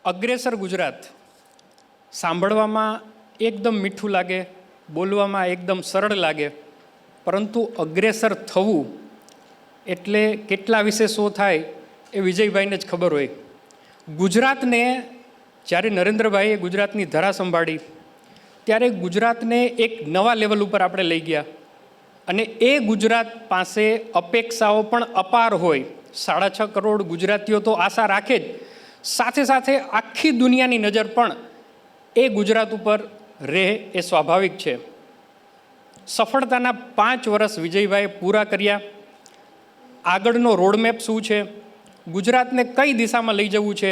અગ્રેસર ગુજરાત સાંભળવામાં એકદમ મીઠું લાગે, બોલવામાં એકદમ સરળ લાગે, પરંતુ અગ્રેસર થવું એટલે કેટલા વિશેષો થાય એ વિજયભાઈને જ ખબર હોય. ગુજરાતને જ્યારે નરેન્દ્રભાઈએ ગુજરાતની ધરા સંભાળી ત્યારે ગુજરાતને એક નવા લેવલ ઉપર આપણે લઈ ગયા અને એ ગુજરાત પાસે અપેક્ષાઓ પણ અપાર હોય. 6.5 કરોડ ગુજરાતીઓ તો આશા રાખે જ, સાથે સાથે આખી દુનિયાની નજર પણ એ ગુજરાત ઉપર રહે એ સ્વાભાવિક છે. સફળતાના 5 વર્ષ વિજયભાઈએ પૂરા કર્યા. આગળનો રોડમેપ શું છે, ગુજરાતને કઈ દિશામાં લઈ જવું છે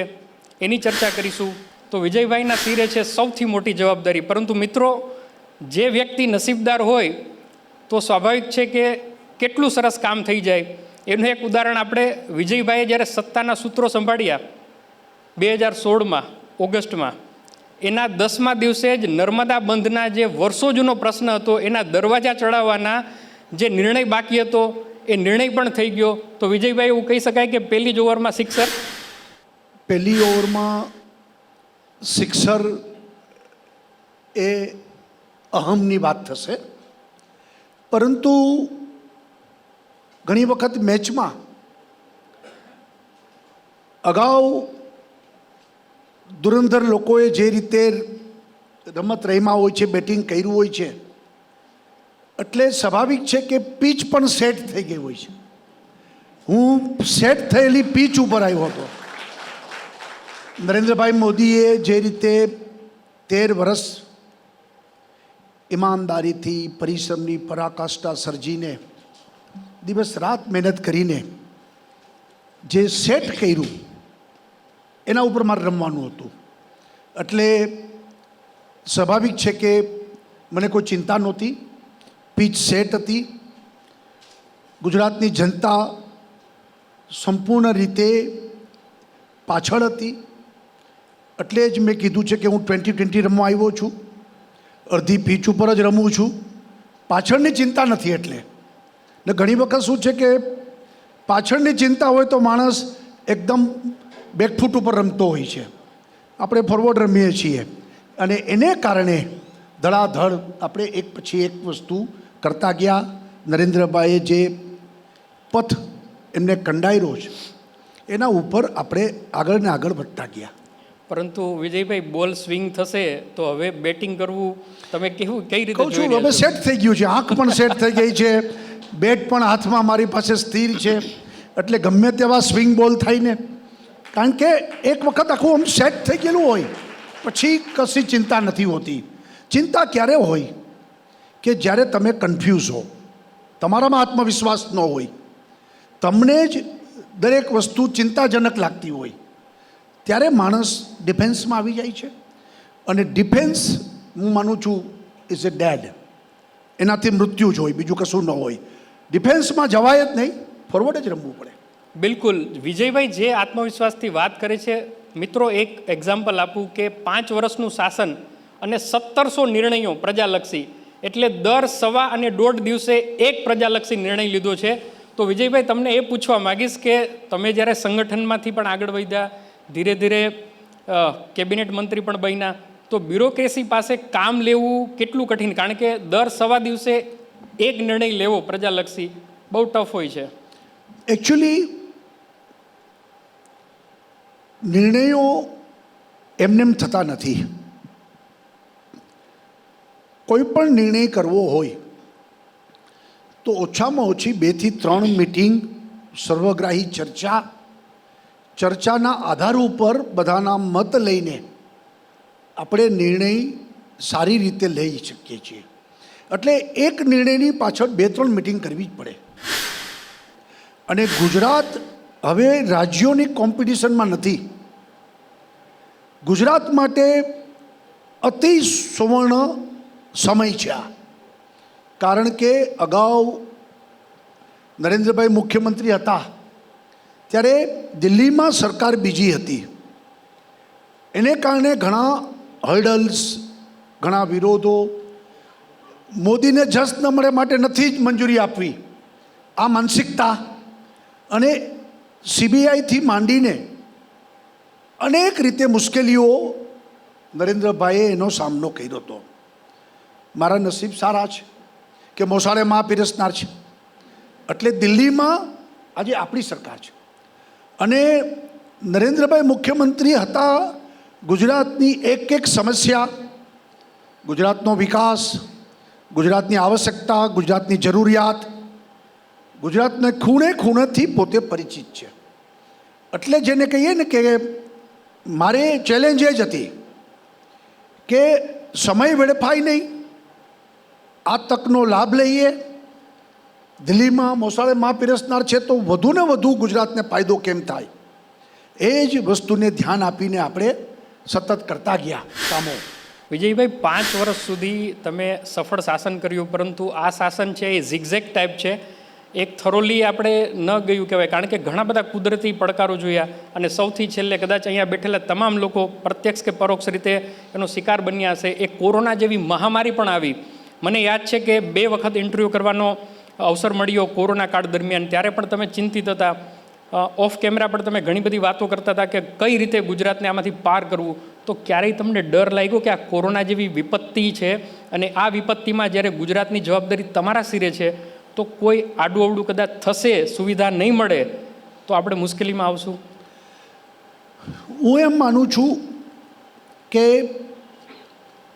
એની ચર્ચા કરીશું. તો વિજયભાઈના શિરે છે સૌથી મોટી જવાબદારી. પરંતુ મિત્રો, જે વ્યક્તિ નસીબદાર હોય તો સ્વાભાવિક છે કે કેટલું સરસ કામ થઈ જાય. એનું એક ઉદાહરણ આપણે વિજયભાઈએ જ્યારે સત્તાના સૂત્રો સંભાળ્યા 2016માં ઓગસ્ટમાં, એના 10મા દિવસે જ નર્મદા બંધના જે વર્ષો જૂનો પ્રશ્ન હતો એના દરવાજા ચડાવવાના જે નિર્ણય બાકી હતો એ નિર્ણય પણ થઈ ગયો. તો વિજયભાઈ, એવું કહી શકાય કે પહેલી જ ઓવરમાં સિક્સર. પહેલી ઓવરમાં સિક્સર એ અહમની વાત થશે, પરંતુ ઘણી વખત મેચમાં અગાઉ ધુરંધર લોકોએ જે રીતે રમત રમ્યા હોય છે, બેટિંગ કર્યું હોય છે, એટલે સ્વાભાવિક છે કે પીચ પણ સેટ થઈ ગઈ હોય છે. હું સેટ થયેલી પીચ ઉપર આવ્યો હતો. નરેન્દ્રભાઈ મોદીએ જે રીતે 13 વર્ષ ઈમાનદારીથી, પરિશ્રમની પરાકાષ્ઠા સર્જીને દિવસ રાત મહેનત કરીને જે સેટ કર્યું એના ઉપર મારે રમવાનું હતું. એટલે સ્વાભાવિક છે કે મને કોઈ ચિંતા નહોતી. પીચ સેટ હતી. ગુજરાતની જનતા સંપૂર્ણ રીતે પાછળ હતી. એટલે જ મેં કીધું છે કે હું 2020 રમવા આવ્યો છું. અડધી પીચ ઉપર જ રમું છું. પાછળની ચિંતા નથી. એટલે ઘણી વખત શું છે કે પાછળની ચિંતા હોય તો માણસ એકદમ બેકફૂટ ઉપર રમતો હોય છે. આપણે ફોરવર્ડ રમીએ છીએ અને એને કારણે ધડાધડ આપણે એક પછી એક વસ્તુ કરતા ગયા. નરેન્દ્રભાઈએ જે પથ એમને કંડાર્યો છે એના ઉપર આપણે આગળ ને આગળ વધતા ગયા. પરંતુ વિજયભાઈ, બોલ સ્વિંગ થશે તો હવે બેટિંગ કરવું તમે કઈ રીતે કહું છું? હવે સેટ થઈ ગયું છે. આંખ પણ સેટ થઈ ગઈ છે. બેટ પણ હાથમાં મારી પાસે સ્થિર છે. એટલે ગમે તેવા સ્વિંગ બોલ થાય ને, કારણ કે એક વખત આખું આમ સેટ થઈ ગયેલું હોય પછી કશી ચિંતા નથી હોતી. ચિંતા ક્યારે હોય કે જ્યારે તમે કન્ફ્યુઝ હો, તમારામાં આત્મવિશ્વાસ ન હોય, તમને જ દરેક વસ્તુ ચિંતાજનક લાગતી હોય, ત્યારે માણસ ડિફેન્સમાં આવી જાય છે. અને ડિફેન્સ હું માનું છું ઇઝ એ ડેડ. એનાથી મૃત્યુ જ હોય, બીજું કશું ન હોય. ડિફેન્સમાં જવાય જ નહીં, ફોરવર્ડ જ રમવું પડે. બિલકુલ. વિજયભાઈ જે આત્મવિશ્વાસથી વાત કરે છે, મિત્રો એક એક્ઝામ્પલ આપું કે 5 વર્ષનું શાસન અને 1700 નિર્ણયો પ્રજાલક્ષી, એટલે દર 1.25 અને 1.5 દિવસે એક પ્રજાલક્ષી નિર્ણય લીધો છે. તો વિજયભાઈ, તમને એ પૂછવા માગીશ કે તમે જ્યારે સંગઠનમાંથી પણ આગળ વધ્યા, ધીરે ધીરે કેબિનેટ મંત્રી પણ બન્યા, તો બ્યુરોક્રેસી પાસે કામ લેવું કેટલું કઠિન? કારણ કે દર 1.25 દિવસે એક નિર્ણય લેવો પ્રજાલક્ષી બહુ ટફ હોય છે. એકચ્યુઅલી નિર્ણયો એમનેમ થતા નથી. કોઈ પણ નિર્ણય કરવો હોય તો ઓછામાં ઓછી 2 થી 3 મિટિંગ, સર્વગ્રાહી ચર્ચાના આધાર ઉપર બધાના મત લઈને આપણે નિર્ણય સારી રીતે લઈ શકીએ છીએ. એટલે એક નિર્ણયની પાછળ 2-3 મિટિંગ કરવી જ પડે. અને ગુજરાત હવે રાજ્યોની કોમ્પિટિશનમાં નથી. ગુજરાત માટે અતિ સુવર્ણ સમય છે આ. કારણ કે અગાઉ નરેન્દ્રભાઈ મુખ્યમંત્રી હતા ત્યારે દિલ્હીમાં સરકાર બીજી હતી. એને કારણે ઘણા હર્ડલ્સ, ઘણા વિરોધો. મોદીને જસ ન મળે માટે નથી જ મંજૂરી આપવી, આ માનસિકતા. અને સીબીઆઈથી માંડીને અનેક રીતે મુશ્કેલીઓ નરેન્દ્રભાઈએ એનો સામનો કર્યો હતો. મારા નસીબ સારા છે કે મોસાળે માં પીરસનાર છે, એટલે દિલ્હીમાં આજે આપણી સરકાર છે. અને નરેન્દ્રભાઈ મુખ્યમંત્રી હતા, ગુજરાતની એક સમસ્યા, ગુજરાતનો વિકાસ, ગુજરાતની આવશ્યકતા, ગુજરાતની જરૂરિયાત, ગુજરાતને ખૂણે ખૂણેથી પોતે પરિચિત છે. એટલે જેને કહીએ ને કે મારે ચેલેન્જ એ જ હતી કે સમય વેડફાય નહીં, આ તકનો લાભ લઈએ. દિલ્હીમાં મોસાળે માં પીરસનાર છે તો વધુને વધુ ગુજરાતને ફાયદો કેમ થાય, એ જ વસ્તુને ધ્યાન આપીને આપણે સતત કરતા ગયા કામો. વિજયભાઈ, 5 વર્ષ સુધી તમે સફળ શાસન કર્યું, પરંતુ આ શાસન છે એ ઝિગઝેગ ટાઈપ છે, એક થરોલી આપણે ન ગયું કહેવાય, કારણ કે ઘણા બધા કુદરતી પડકારો જોયા અને સૌથી છેલ્લે કદાચ અહીંયા બેઠેલા તમામ લોકો પ્રત્યક્ષ કે પરોક્ષ રીતે એનો શિકાર બન્યા હશે. એક કોરોના જેવી મહામારી પણ આવી. મને યાદ છે કે 2 વખત ઇન્ટરવ્યૂ કરવાનો અવસર મળ્યો કોરોના કાળ દરમિયાન, ત્યારે પણ તમે ચિંતિત હતા. ઓફ કેમેરા પણ તમે ઘણી બધી વાતો કરતા હતા કે કઈ રીતે ગુજરાતને આમાંથી પાર કરવું. તો ક્યારેય તમને ડર લાગ્યો કે આ કોરોના જેવી વિપત્તિ છે અને આ વિપત્તિમાં જ્યારે ગુજરાતની જવાબદારી તમારા સિરે છે તો કોઈ આડું અવડું કદાચ થશે, સુવિધા નહીં મળે તો આપણે મુશ્કેલીમાં આવશું? હું એમ માનું છું કે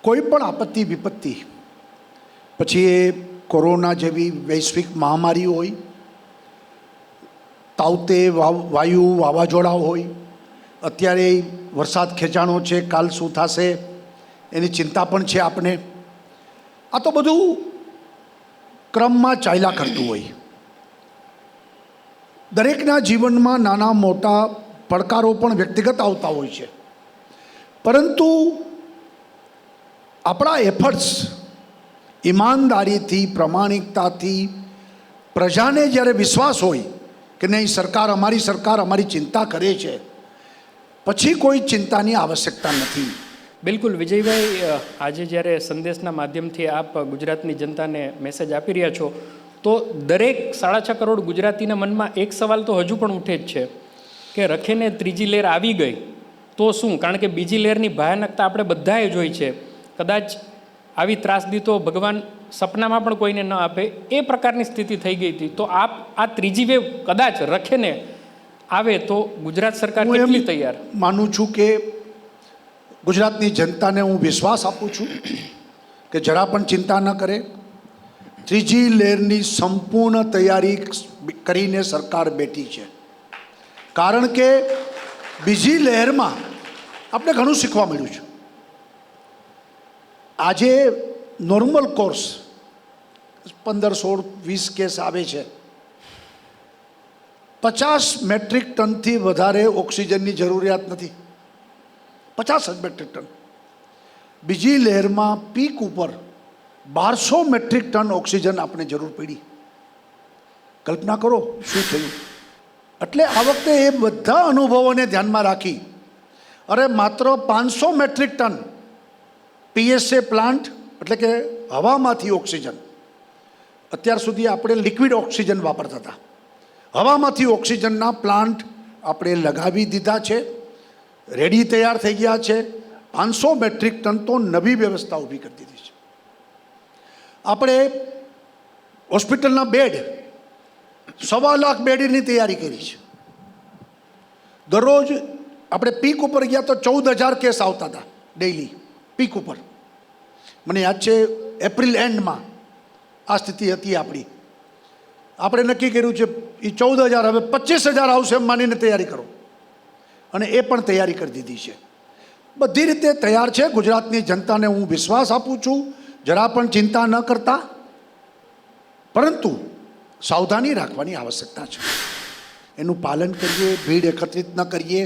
કોઈ પણ આપત્તિ વિપત્તિ, પછી એ કોરોના જેવી વૈશ્વિક મહામારી હોય, તાવતે વાયુ વાવાઝોડા હોય, અત્યારે વરસાદ ખેંચાણો છે, કાલ શું થશે એની ચિંતા પણ છે આપણે. આ તો બધું ક્રમમાં ચાલ્યા કરતું હોય. દરેકના જીવનમાં નાના મોટા પડકારો પણ વ્યક્તિગત આવતા હોય છે, પરંતુ આપણા એફર્ટ્સ ઈમાનદારીથી, પ્રામાણિકતાથી, પ્રજાને જ્યારે વિશ્વાસ હોય કે નહીં સરકાર અમારી ચિંતા કરે છે, પછી કોઈ ચિંતાની આવશ્યકતા નથી. બિલકુલ વિજયભાઈ, આજે જ્યારે સંદેશના માધ્યમથી આપ ગુજરાતની જનતાને મેસેજ આપી રહ્યા છો, તો દરેક 6.5 કરોડ ગુજરાતીના મનમાં એક સવાલ તો હજુ પણ ઉઠે જ છે કે રખેને ત્રીજી લહેર આવી ગઈ તો શું? કારણ કે બીજી લહેરની ભયાનકતા આપણે બધાએ જોઈ છે. કદાચ આવી ત્રાસદી તો ભગવાન સપનામાં પણ કોઈને ન આપે, એ પ્રકારની સ્થિતિ થઈ ગઈ હતી. તો આપ આ ત્રીજી વેવ કદાચ રખેને આવે તો ગુજરાત સરકાર કેટલી તૈયાર? માનું છું કે ગુજરાતની જનતાને હું વિશ્વાસ આપું છું કે જરા પણ ચિંતા ન કરે. ત્રીજી લહેરની સંપૂર્ણ તૈયારી કરીને સરકાર બેઠી છે. કારણ કે બીજી લહેરમાં આપણે ઘણું શીખવા મળ્યું છે. આજે નોર્મલ કોર્સ 15, 16, 20 કેસ આવે છે. 50 મેટ્રિક ટનથી વધારે ઓક્સિજનની જરૂરિયાત નથી. 50 મેટ્રિક ટન. બીજી લહેરમાં પીક ઉપર 1200 મેટ્રિક ટન ઓક્સિજન આપણે જરૂર પડી. કલ્પના કરો શું થયું. એટલે આ વખતે એ બધા અનુભવોને ધ્યાનમાં રાખી માત્ર 500 મેટ્રિક ટન PSA પ્લાન્ટ, એટલે કે હવામાંથી ઓક્સિજન, અત્યાર સુધી આપણે લિક્વિડ ઓક્સિજન વાપરતા હતા, હવામાંથી ઓક્સિજનના પ્લાન્ટ આપણે લગાવી દીધા છે, રેડી તૈયાર થઈ ગયા છે. 500 મેટ્રિક ટન તો નવી વ્યવસ્થા ઊભી કરી દીધી છે. આપણે હોસ્પિટલના બેડ 1.25 લાખ બેડની તૈયારી કરી છે. દરરોજ આપણે પીક ઉપર ગયા તો 14,000 કેસ આવતા હતા ડેઈલી પીક ઉપર. મને યાદ છે એપ્રિલ એન્ડમાં આ સ્થિતિ હતી આપણી. આપણે નક્કી કર્યું છે એ 14,000 હવે 25,000 આવશે એમ માનીને તૈયારી કરો, અને એ પણ તૈયારી કરી દીધી છે. બધી રીતે તૈયાર છે. ગુજરાતની જનતાને હું વિશ્વાસ આપું છું, જરા પણ ચિંતા ન કરતા, પરંતુ સાવધાની રાખવાની આવશ્યકતા છે. એનું પાલન કરીએ, ભીડ એકત્રિત ન કરીએ.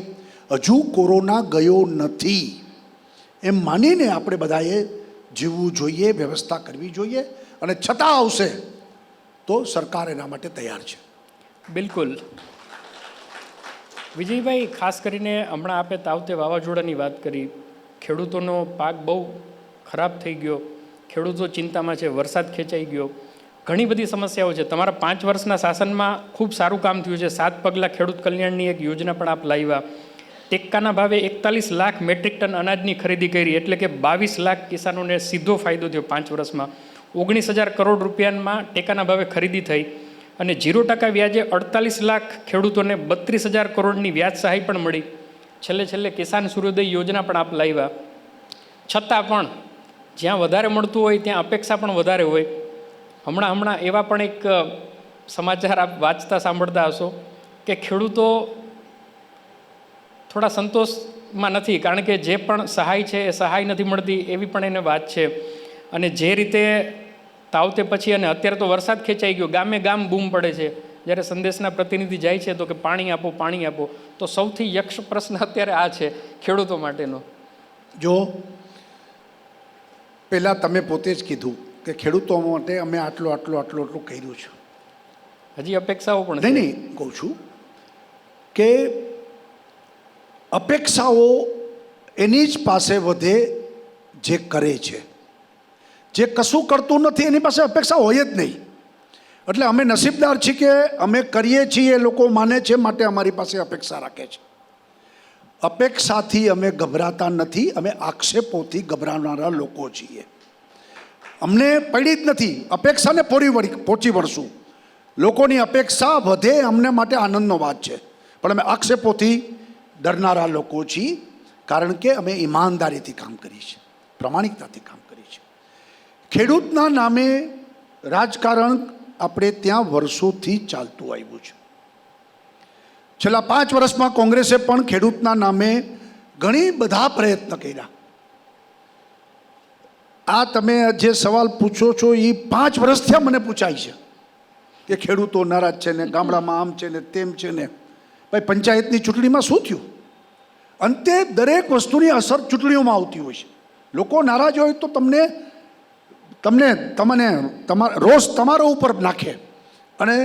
હજુ કોરોના ગયો નથી એમ માનીને આપણે બધાએ જીવવું જોઈએ, વ્યવસ્થા કરવી જોઈએ, અને છતાં આવશે તો સરકાર એના માટે તૈયાર છે. બિલકુલ વિજયભાઈ, ખાસ કરીને હમણાં આપે તાવતે વાવાઝોડાની વાત કરી. ખેડૂતોનો પાક બહુ ખરાબ થઈ ગયો, ખેડૂતો ચિંતામાં છે, વરસાદ ખેંચાઈ ગયો, ઘણી બધી સમસ્યાઓ છે. તમારા 5 વર્ષના શાસનમાં ખૂબ સારું કામ થયું છે. 7 પગલાં ખેડૂત કલ્યાણની એક યોજના પણ આપ લાવ્યા. ટેકાના ભાવે 41 લાખ મેટ્રિક ટન અનાજની ખરીદી કરી, એટલે કે 22 લાખ કિસાનોને સીધો ફાયદો થયો 5 વર્ષમાં. 19,000 કરોડ રૂપિયામાં ટેકાના ભાવે ખરીદી થઈ અને 0% વ્યાજે 48 લાખ ખેડૂતોને 32,000 કરોડની વ્યાજ સહાય પણ મળી. છેલ્લે કિસાન સૂર્યોદય યોજના પણ આપ લાવ્યા. છતાં પણ જ્યાં વધારે મળતું હોય ત્યાં અપેક્ષા પણ વધારે હોય. હમણાં એવા પણ એક સમાચાર આપ વાંચતા સાંભળતા હશો કે ખેડૂતો થોડા સંતોષમાં નથી, કારણ કે જે પણ સહાય છે એ સહાય નથી મળતી, એવી પણ એને વાત છે. અને જે રીતે તાવતે પછી અને અત્યારે તો વરસાદ ખેંચાઈ ગયો, ગામે ગામ બૂમ પડે છે. જ્યારે સંદેશના પ્રતિનિધિ જાય છે તો કે પાણી આપો, પાણી આપો. તો સૌથી યક્ષ પ્રશ્ન અત્યારે આ છે ખેડૂતો માટેનો. જો પહેલાં તમે પોતે જ કીધું કે ખેડૂતો માટે અમે આટલું કર્યું છે. હજી અપેક્ષાઓ પણ છે. નહીં કહું છું કે અપેક્ષાઓ એની જ પાસે વધે જે કરે છે. જે કશું કરતું નથી એની પાસે અપેક્ષા હોય જ નહીં. એટલે અમે નસીબદાર છીએ કે અમે કરીએ છીએ, એ લોકો માને છે, માટે અમારી પાસે અપેક્ષા રાખે છે. અપેક્ષાથી અમે ગભરાતા નથી, અમે આક્ષેપોથી ગભરાનારા લોકો છીએ. અમને પડી જ નથી, અપેક્ષાને પહોંચી વળશું. લોકોની અપેક્ષા વધે અમને માટે આનંદનો વાત છે, પણ અમે આક્ષેપોથી ડરનારા લોકો છીએ, કારણ કે અમે ઈમાનદારીથી કામ કરીએ છીએ, પ્રામાણિકતાથી કામ કરીએ છીએ. ખેડૂતના નામે રાજકારણ આપણે ત્યાં વર્ષોથી ચાલતું આવ્યું છે. છેલ્લા 5 વર્ષમાં કોંગ્રેસે પણ ખેડૂતના નામે ઘણી બધા પ્રયત્ન કર્યા. આ તમે જે સવાલ પૂછો છો એ 5 વર્ષથી મને પૂછાય છે કે ખેડૂતો નારાજ છે ને, ગામડામાં આમ છે ને, તેમ છે ને. ભાઈ, પંચાયતની ચૂંટણીમાં શું થયું? અંતે દરેક વસ્તુની અસર ચૂંટણીઓમાં આવતી હોય છે. લોકો નારાજ હોય તો તમને રોષ તમારા ઉપર નાખે અને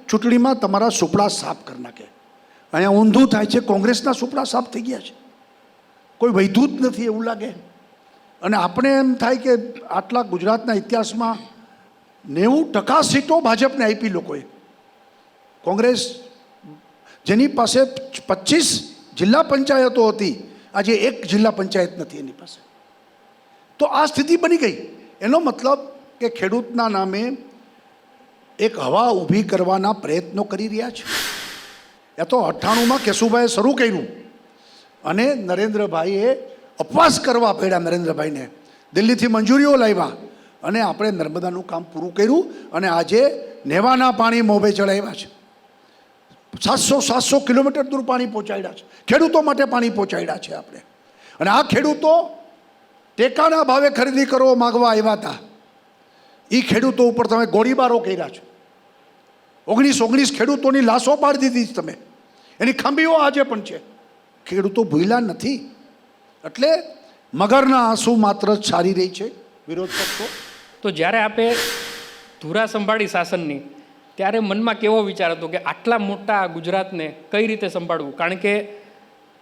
ચૂંટણીમાં તમારા સુપડા સાફ કરી નાખે. અહીંયા ઊંધું થાય છે, કોંગ્રેસના સુપડા સાફ થઈ ગયા છે, કોઈ વૈધું જ નથી એવું લાગે. અને આપણે એમ થાય કે આટલા ગુજરાતના ઇતિહાસમાં 90% સીટો ભાજપને આપી લોકોએ. કોંગ્રેસ જેની પાસે 25 જિલ્લા પંચાયતો હતી, આજે 1 જિલ્લા પંચાયત નથી એની પાસે. તો આ સ્થિતિ બની ગઈ. એનો મતલબ કે ખેડૂતના નામે એક હવા ઊભી કરવાના પ્રયત્નો કરી રહ્યા છે. એ તો 98માં કેશુભાઈએ શરૂ કર્યું અને નરેન્દ્રભાઈએ ઉપવાસ કરવા પડ્યા. નરેન્દ્રભાઈને દિલ્હીથી મંજૂરીઓ લાવ્યા અને આપણે નર્મદાનું કામ પૂરું કર્યું અને આજે નેવાના પાણી મોભે ચડાવ્યા છે. 700 કિલોમીટર દૂર પાણી પહોંચાડ્યા છે, ખેડૂતો માટે પાણી પહોંચાડ્યા છે આપણે. અને આ ખેડૂતો ટેકાના ભાવે ખરીદી કરવા માગવા આવ્યા હતા. એ ખેડૂતો ઉપર તમે ગોળીબારો કર્યા છે. 19 ખેડૂતોની લાશો પાડી દીધી તમે. એની ખાંભીઓ આજે પણ છે. ખેડૂતો ભૂલ્યા નથી. એટલે મગરના આંસુ માત્ર છારી રહી છે વિરોધ પક્ષો. તો જ્યારે આપે ધુરા સંભાળી શાસનની, ત્યારે મનમાં કેવો વિચાર હતો કે આટલા મોટા ગુજરાતને કઈ રીતે સંભાળવું? કારણ કે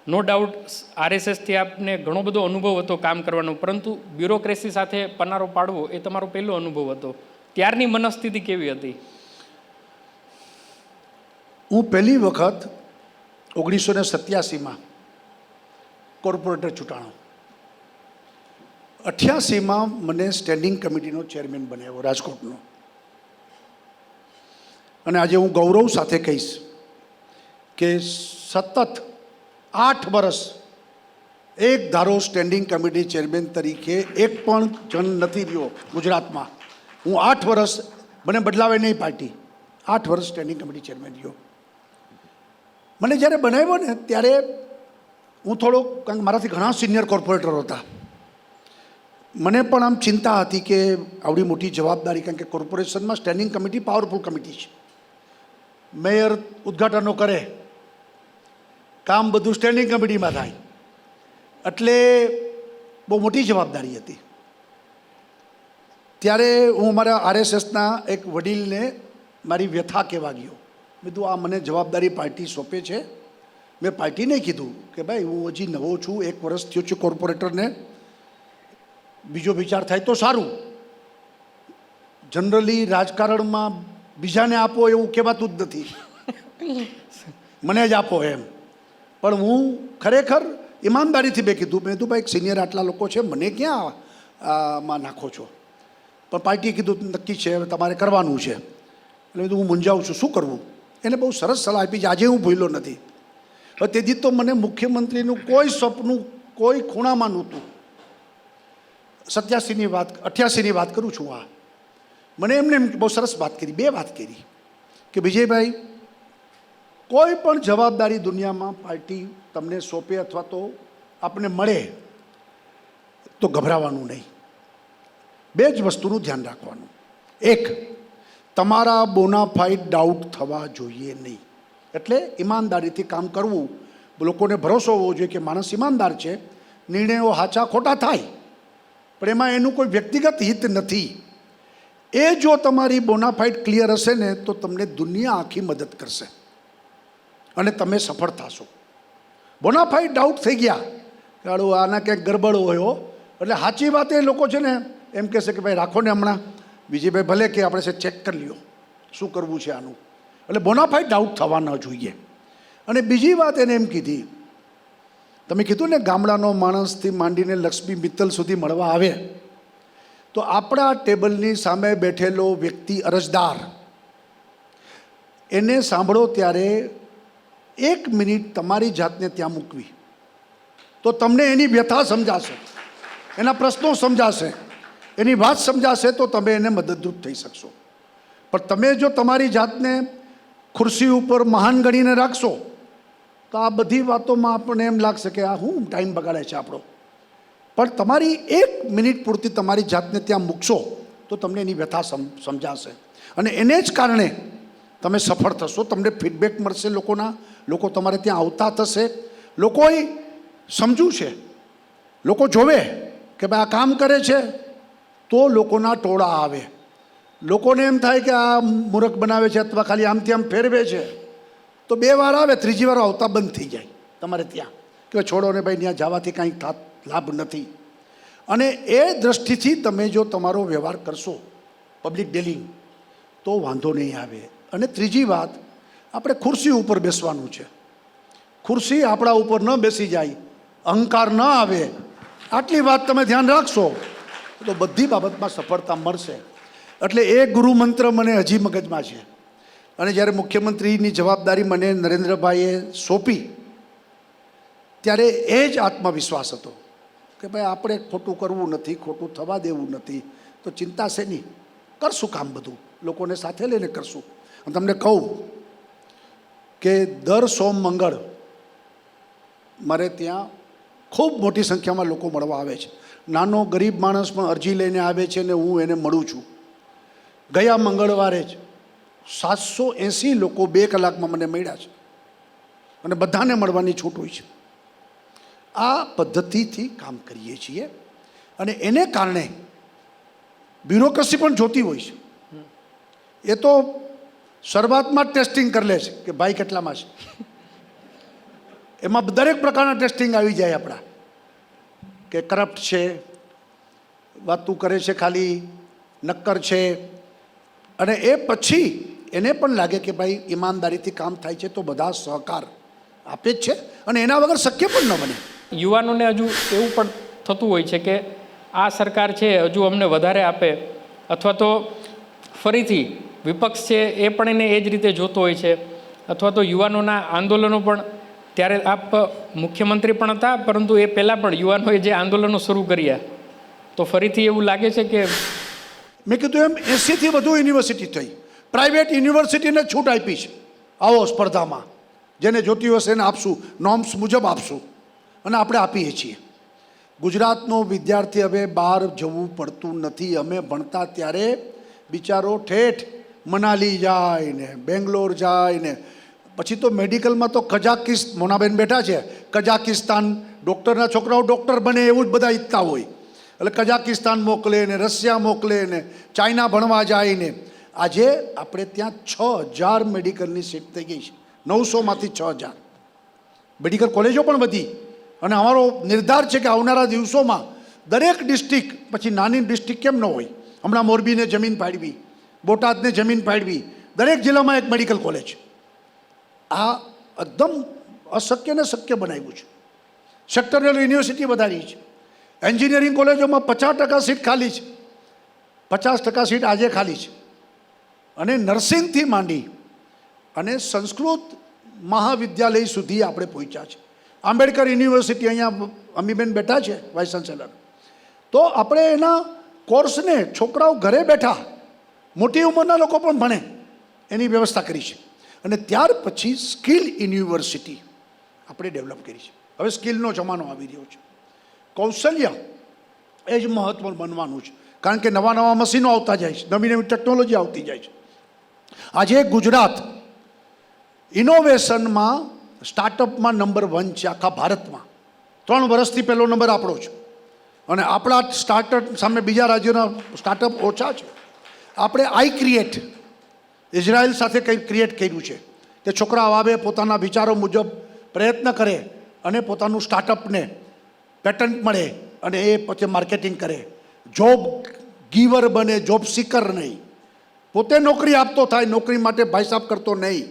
નો ડાઉટ આરએસએસથી આપને ઘણો બધો અનુભવ હતો કામ કરવાનો, પરંતુ બ્યુરોક્રેસી સાથે પનારો પાડવો એ તમારો પહેલો અનુભવ હતો. ત્યારની મનસ્થિતિ કેવી હતી? હું પહેલી વખત 1987માં કોર્પોરેટર ચૂંટાણો. 88માં મને સ્ટેન્ડિંગ કમિટીનો ચેરમેન બનાવ્યો રાજકોટનો. અને આજે હું ગૌરવ સાથે કહીશ કે સતત 8 વર્ષ એક ધારો સ્ટેન્ડિંગ કમિટી ચેરમેન તરીકે એક પણ જણ નથી રહ્યો ગુજરાતમાં. હું 8 વર્ષ, મને બદલાવે નહીં પાર્ટી, 8 વર્ષ સ્ટેન્ડિંગ કમિટી ચેરમેન રહ્યો. મને જ્યારે બનાવ્યો ને ત્યારે હું થોડોક, કારણ કે મારાથી ઘણા સિનિયર કોર્પોરેટરો હતા, મને પણ આમ ચિંતા હતી કે આવડી મોટી જવાબદારી, કારણ કે કોર્પોરેશનમાં સ્ટેન્ડિંગ કમિટી પાવરફુલ કમિટી છે. મેયર ઉદ્ઘાટનો કરે, કામ બધું સ્ટેન્ડિંગ કમિટીમાં થાય, એટલે બહુ મોટી જવાબદારી હતી. ત્યારે હું મારા આરએસએસના એક વડીલને મારી વ્યથા કહેવા ગયો. મેં કીધું આ મને જવાબદારી પાર્ટી સોંપે છે. મેં પાર્ટીને કીધું કે ભાઈ હું હજી નવો છું, 1 વર્ષ થયો છું કોર્પોરેટરને, બીજો વિચાર થાય તો સારું. જનરલી રાજકારણમાં બીજાને આપો એવું કહેવાતું જ નથી, મને જ આપો એમ. પણ હું ખરેખર ઈમાનદારીથી મેં કીધું ભાઈ સિનિયર આટલા લોકો છે, મને ક્યાં માં નાખો છો? પણ પાર્ટીએ કીધું નક્કી છે, હવે તમારે કરવાનું છે. એટલે હું મૂંઝાવું છું, શું કરવું? એને બહુ સરસ સલાહ આપી છે, આજે હું ભૂલ્યો નથી. હવે તેથી તો મને મુખ્યમંત્રીનું કોઈ સપનું કોઈ ખૂણામાં નહોતું. 87ની વાત 88ની વાત કરું છું. આ મને એમને એમ બહુ સરસ વાત કરી, બે વાત કરી કે વિજયભાઈ, કોઈ પણ જવાબદારી દુનિયામાં પાર્ટી તમને સોંપે અથવા તો આપને મળે તો ગભરાવાનું નહીં. બે જ વસ્તુનું ધ્યાન રાખવાનું. એક, તમારા બોનાફાઇડ ડાઉટ થવા જોઈએ નહીં. એટલે ઈમાનદારીથી કામ કરવું. લોકોને ભરોસો હોવો જોઈએ કે માણસ ઈમાનદાર છે, નિર્ણયો સાચા ખોટા થાય પણ એમાં એનું કોઈ વ્યક્તિગત હિત નથી. એ જો તમારી બોનાફાઇડ ક્લિયર હશે ને તો તમને દુનિયા આખી મદદ કરશે અને તમે સફળ થશો. બોનાફાઇડ ડાઉટ થઈ ગયા કે આના ક્યાંક ગરબડ હોય એટલે સાચી વાત એ લોકો છે ને એમ કહેશે કે ભાઈ રાખો ને હમણાં વિજયભાઈ ભલે કે આપણે છે ચેક કરી લ્યો શું કરવું છે આનું. એટલે બોનાફાઇડ ડાઉટ થવા ન જોઈએ. અને બીજી વાત એને એમ કીધી, તમે કીધું ને ગામડાનો માણસથી માંડીને લક્ષ્મી મિત્તલ સુધી મળવા આવે તો આપણા ટેબલની સામે બેઠેલો વ્યક્તિ અરજદાર એને સાંભળો ત્યારે 1 મિનિટ તમારી જાતને ત્યાં મૂકવી તો તમને એની વ્યથા સમજાશે, એના પ્રશ્નો સમજાશે, એની વાત સમજાશે તો તમે એને મદદરૂપ થઈ શકશો. પણ તમે જો તમારી જાતને ખુરશી ઉપર મહાન ગણીને રાખશો તો આ બધી વાતોમાં આપણને એમ લાગશે કે આ હું ટાઈમ બગાડે છે આપણો. પણ તમારી 1 મિનિટ પૂરતી તમારી જાતને ત્યાં મૂકશો તો તમને એની વ્યથા સમજાશે અને એને જ કારણે તમે સફળ થશો. તમને ફીડબેક મળશે લોકોના, લોકો તમારે ત્યાં આવતા થશે, લોકોએ સમજવું છે, લોકો જોવે કે ભાઈ આ કામ કરે છે તો લોકોના ટોળા આવે. લોકોને એમ થાય કે આ મૂર્ખ બનાવે છે અથવા ખાલી આમથી આમ ફેરવે છે તો 2 વાર આવે, 3જી વાર આવતા બંધ થઈ જાય તમારે ત્યાં કે છોડો ને ભાઈ ત્યાં જવાથી કાંઈ લાભ નથી. અને એ દૃષ્ટિથી તમે જો તમારો વ્યવહાર કરશો પબ્લિક ડીલિંગ તો વાંધો નહીં આવે. અને ત્રીજી વાત, આપણે ખુરશી ઉપર બેસવાનું છે. ખુરશી આપણા ઉપર ન બેસી જાય, અહંકાર ન આવે, આટલી વાત તમે ધ્યાન રાખશો તો બધી બાબતમાં સફળતા મળશે. એટલે એ ગુરુમંત્ર મને હજી મગજમાં છે. અને જ્યારે મુખ્યમંત્રીની જવાબદારી મને નરેન્દ્રભાઈએ સોંપી ત્યારે એ જ આત્મવિશ્વાસ હતો કે ભાઈ આપણે ખોટું કરવું નથી, ખોટું થવા દેવું નથી, તો ચિંતા છે નહીં, કરશું કામ બધું, લોકોને સાથે લઈને કરશું. અને તમને કહું કે દર સોમ મંગળ મારે ત્યાં ખૂબ મોટી સંખ્યામાં લોકો મળવા આવે છે. નાનો ગરીબ માણસ પણ અરજી લઈને આવે છે ને હું એને મળું છું. ગયા મંગળવારે જ 780 લોકો 2 કલાકમાં મને મળ્યા છે અને બધાને મળવાની છૂટ હોય છે. આ પદ્ધતિથી કામ કરીએ છીએ અને એને કારણે બ્યુરોક્રસી પણ જોતી હોય છે. એ તો શરૂઆતમાં જ ટેસ્ટિંગ કરી લે છે કે ભાઈ કેટલામાં છે. એમાં દરેક પ્રકારના ટેસ્ટિંગ આવી જાય આપણા કે કરપ્ટ છે, વાતું કરે છે, ખાલી નક્કર છે. અને એ પછી એને પણ લાગે કે ભાઈ ઈમાનદારીથી કામ થાય છે તો બધા સહકાર આપે જ છે અને એના વગર શક્ય પણ ન બને. યુવાનોને હજુ એવું પણ થતું હોય છે કે આ સરકાર છે હજુ અમને વધારે આપે, અથવા તો ફરીથી વિપક્ષ છે એ પણ એને એ જ રીતે જોતો હોય છે, અથવા તો યુવાનોના આંદોલનો પણ, ત્યારે આપ મુખ્યમંત્રી પણ હતા પરંતુ એ પહેલાં પણ યુવાનોએ જે આંદોલનો શરૂ કર્યા તો ફરીથી એવું લાગે છે કે મેં કીધું એમ 80થી વધુ યુનિવર્સિટી થઈ, પ્રાઇવેટ યુનિવર્સિટીને છૂટ આપી છે. આવો સ્પર્ધામાં જેને જોતી હશે એને આપશું, નોર્મ્સ મુજબ આપશું અને આપણે આપીએ છીએ. ગુજરાતનો વિદ્યાર્થી હવે બહાર જવું પડતું નથી. અમે ભણતા ત્યારે બિચારો ઠેઠ મનાલી જાય ને બેંગ્લોર જાય ને પછી તો મેડિકલમાં તો મોનાબેન બેઠા છે, કઝાકિસ્તાન ડૉક્ટરના છોકરાઓ ડૉક્ટર બને એવું જ બધા ઈચ્છતા હોય એટલે કઝાકિસ્તાન મોકલે ને રશિયા મોકલે ને ચાઇના ભણવા જાય ને. આજે આપણે ત્યાં 6000 મેડિકલની સીટ થઈ ગઈ છે, 900માંથી 6000. મેડિકલ કોલેજો પણ વધી અને અમારો નિર્ધાર છે કે આવનારા દિવસોમાં દરેક ડિસ્ટ્રિક્ટ, પછી નાની ડિસ્ટ્રિક્ટ કેમ ન હોય, હમણાં મોરબીને જમીન ફાળવી, બોટાદને જમીન ફાળવી, દરેક જિલ્લામાં એક મેડિકલ કોલેજ. આ એકદમ અશક્યને શક્ય બનાવ્યું છે. સેક્ટરલ યુનિવર્સિટી વધારી છે. એન્જિનિયરિંગ કોલેજોમાં 50% સીટ ખાલી છે, 50% સીટ આજે ખાલી છે. અને નર્સિંગથી માંડી અને સંસ્કૃત મહાવિદ્યાલય સુધી આપણે પહોંચ્યા છે. આંબેડકર યુનિવર્સિટી, અહીંયા અમીબેન બેઠા છે વાઇસ ચાન્સેલર, તો આપણે એના કોર્સને છોકરાઓ ઘરે બેઠા, મોટી ઉંમરના લોકો પણ ભણે એની વ્યવસ્થા કરી છે. અને ત્યાર પછી સ્કિલ યુનિવર્સિટી આપણે ડેવલપ કરી છે. હવે સ્કિલનો જમાનો આવી રહ્યો છે. કૌશલ્ય એ જ મહત્વ બનવાનું છે, કારણ કે નવા નવા મશીનો આવતા જાય છે, નવી નવી ટેકનોલોજી આવતી જાય છે. આજે ગુજરાત ઇનોવેશનમાં સ્ટાર્ટઅપમાં નંબર 1 છે આખા ભારતમાં. 3 વર્ષથી પહેલો નંબર આપણો છે. અને આપણા સ્ટાર્ટઅપ સામે બીજા રાજ્યોના સ્ટાર્ટઅપ ઓછા છે. આપણે આઈ ક્રિએટ ઇઝરાયલ સાથે કંઈક ક્રિએટ કર્યું છે કે છોકરાઓ આવે, પોતાના વિચારો મુજબ પ્રયત્ન કરે અને પોતાનું સ્ટાર્ટઅપને પેટન્ટ મળે અને એ પછી માર્કેટિંગ કરે. જોબ ગીવર બને, જોબ સિકર નહીં. પોતે નોકરી આપતો થાય, નોકરી માટે ભાઈસાબ કરતો નહીં.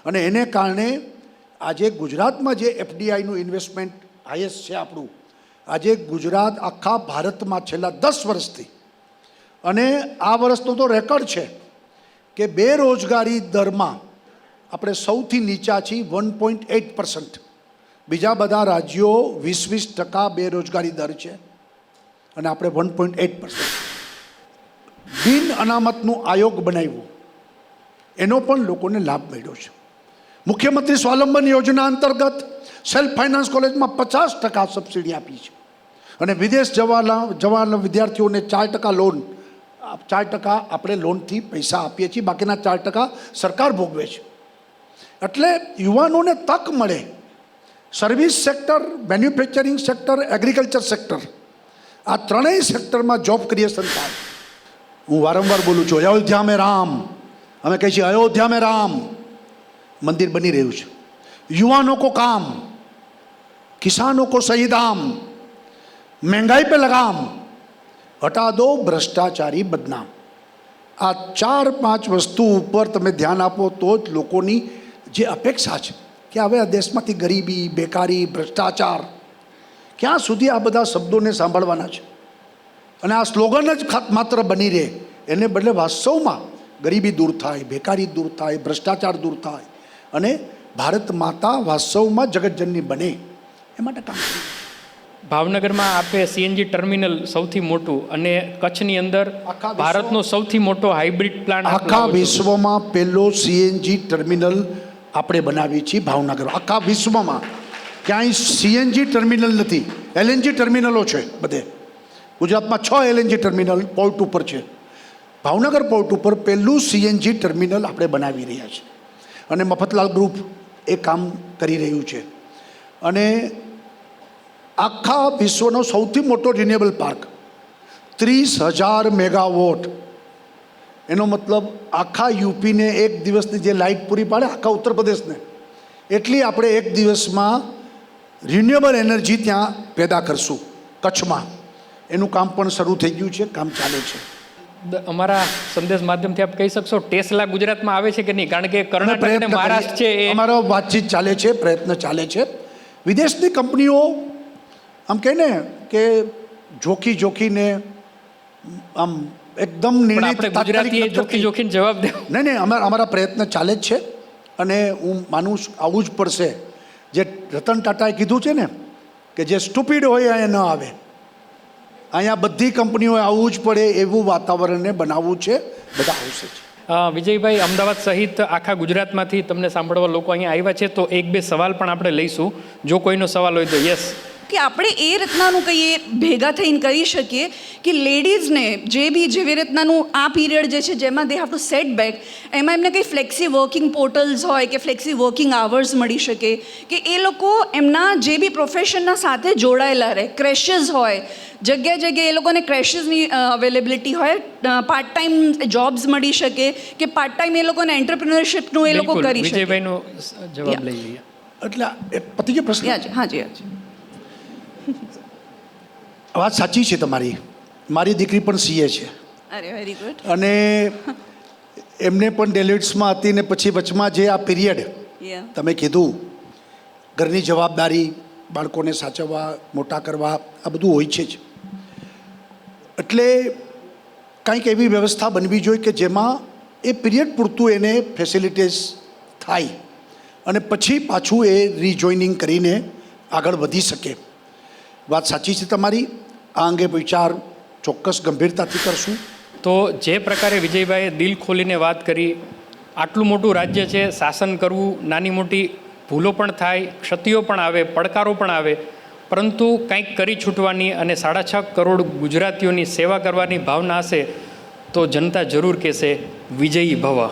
અને એને કારણે આજે ગુજરાતમાં જે એફડીઆઈનું ઇન્વેસ્ટમેન્ટ હાઈએસ્ટ છે આપણું, આજે ગુજરાત આખા ભારતમાં છેલ્લા 10 વર્ષથી, અને આ વર્ષનો તો રેકોર્ડ છે કે બેરોજગારી દરમાં આપણે સૌથી નીચા છીએ, 1.8%. બીજા બધા રાજ્યો 20% બેરોજગારી દર છે અને આપણે 1.8%. બિન અનામતનું આયોગ બનાવ્યું, એનો પણ લોકોને લાભ મળ્યો છે. મુખ્યમંત્રી સ્વાવલંબન યોજના અંતર્ગત સેલ્ફ ફાઇનાન્સ કોલેજમાં 50% સબસિડી આપી છે. અને વિદેશ જવાના વિદ્યાર્થીઓને 4% લોન, 4% આપણે લોનથી પૈસા આપીએ છીએ, બાકીના 4% સરકાર ભોગવે છે. એટલે યુવાનોને તક મળે. Service sector, manufacturing sector, agriculture sector, આ ત્રણેય સેક્ટરમાં જોબ ક્રિએશન થાય. હું વારંવાર બોલું છું, અયોધ્યા મેં રામ, અમે કહીએ છીએ અયોધ્યા મેં રામ મંદિર બની રહ્યું છે. યુવાનો કો કામ, કિસાનો કો સही दाम, महंगाई पे लगाम, हटा दो भ्रष्टाचारी बदनाम. આ 4-5 વસ્તુ ઉપર તમે ધ્યાન આપો તો જ લોકોની જે અપેક્ષા છે કે હવે આ દેશમાંથી ગરીબી, બેકારી, ભ્રષ્ટાચાર, ક્યાં સુધી આ બધા શબ્દોને સાંભળવાના છે. અને આ સ્લોગન જ માત્ર બની રહે, એને બદલે વાસ્તવમાં ગરીબી દૂર થાય, બેકારી દૂર થાય, ભ્રષ્ટાચાર દૂર થાય અને ભારત માતા વાસ્તવમાં જગતજનની બને, એ માટે કામ કરીએ. ભાવનગરમાં આપે સીએનજી ટર્મિનલ સૌથી મોટું, અને કચ્છની અંદર ભારતનો સૌથી મોટો હાઇબ્રિડ પ્લાન્ટ, આખા વિશ્વમાં પહેલો સીએનજી ટર્મિનલ આપણે બનાવી છીએ ભાવનગર. આખા વિશ્વમાં ક્યાંય સીએનજી ટર્મિનલ નથી, એલએનજી ટર્મિનલો છે બધે. ગુજરાતમાં 6 એલએનજી ટર્મિનલ પોર્ટ ઉપર છે. ભાવનગર પોર્ટ ઉપર પહેલું સીએનજી ટર્મિનલ આપણે બનાવી રહ્યા છીએ અને મફતલાલ ગ્રુપ એ કામ કરી રહ્યું છે. અને આખા વિશ્વનો સૌથી મોટો રિન્યુએબલ પાર્ક, 30,000 મેગાવોટ. એનો મતલબ આખા યુપીને એક દિવસની જે લાઇટ પૂરી પાડે, આખા ઉત્તર પ્રદેશને, એટલી આપણે એક દિવસમાં રિન્યુએબલ એનર્જી ત્યાં પેદા કરશું કચ્છમાં. એનું કામ પણ શરૂ થઈ ગયું છે, કામ ચાલે છે. અમારા સંદેશ માધ્યમથી આપ કહી શકશો ટેસ્લા ગુજરાતમાં આવે છે કે નહીં? કારણ કે કર્ણાટક અને મહારાષ્ટ્ર છે, અમારો વાતચીત ચાલે છે, પ્રયત્ન ચાલે છે. વિદેશની કંપનીઓ આમ કહે ને કે જોખીને આમ એકદમ નિર્ણય જોખીને જવાબ દે. નહીં, અમારા પ્રયત્ન ચાલે જ છે. અને હું માનું છું આવવું જ પડશે. જે રતન ટાટાએ કીધું છે ને કે જે સ્ટુપિડ હોય અહીંયા ન આવે, અહીંયા બધી કંપનીઓએ આવવું જ પડે એવું વાતાવરણને બનાવવું છે. બધા આવશે જ. વિજયભાઈ, અમદાવાદ સહિત આખા ગુજરાતમાંથી તમને સાંભળવા લોકો અહીંયા આવ્યા છે, તો 1-2 સવાલ પણ આપણે લઈશું, જો કોઈનો સવાલ હોય તો. યસ, કે આપણે એ રીતનાનું કહીએ ભેગા થઈને કરી શકીએ કે લેડીઝને જેવી રીતનાનું આ પીરિયડ જે છે જેમાં they have to set back, એમાં એમને કંઈ ફ્લેક્સી વર્કિંગ પોર્ટલ્સ હોય કે ફ્લેક્સી વર્કિંગ આવર્સ મળી શકે, કે એ લોકો એમના જે બી પ્રોફેશનના સાથે જોડાયેલા રહે. ક્રેશિસ હોય, જગ્યાએ એ લોકોને ક્રેશિસની અવેલેબિલિટી હોય, પાર્ટ ટાઈમ જોબ્સ મળી શકે, કે પાર્ટ ટાઈમ એ લોકોને એન્ટરપ્રિન્યોરશિપનું એ લોકો કરી શકે. વિજયભાઈનો જવાબ લઈ લઈએ. એટલે પતિ જે પ્રશ્ન, હાજી. વાત સાચી છે તમારી. મારી દીકરી પણ સીએ છે. અરે વેરી ગુડ. અને એમને પણ ડેલોઇટ્સમાં હતી ને પછી વચમાં જે આ પીરિયડ તમે કીધું, ઘરની જવાબદારી, બાળકોને સાચવવા, મોટા કરવા, આ બધું હોય છે જ. એટલે કંઈક એવી વ્યવસ્થા બનવી જોઈએ કે જેમાં એ પીરિયડ પૂરતું એને ફેસિલિટીઝ થાય અને પછી પાછું એ રિજોઇનિંગ કરીને આગળ વધી શકે. વાત સાચી છે તમારી. આ અંગે વિચાર ચોક્કસ ગંભીરતાથી કરશું. તો જે પ્રકારે વિજયભાઈએ દિલ ખોલીને વાત કરી, આટલું મોટું રાજ્ય છે, શાસન કરવું, નાની મોટી ભૂલો પણ થાય, ક્ષતિઓ પણ આવે, પડકારો પણ આવે, પરંતુ કંઈક કરી છૂટવાની અને 6.5 કરોડ ગુજરાતીઓની સેવા કરવાની ભાવના હશે તો જનતા જરૂર કહેશે વિજયી ભવ.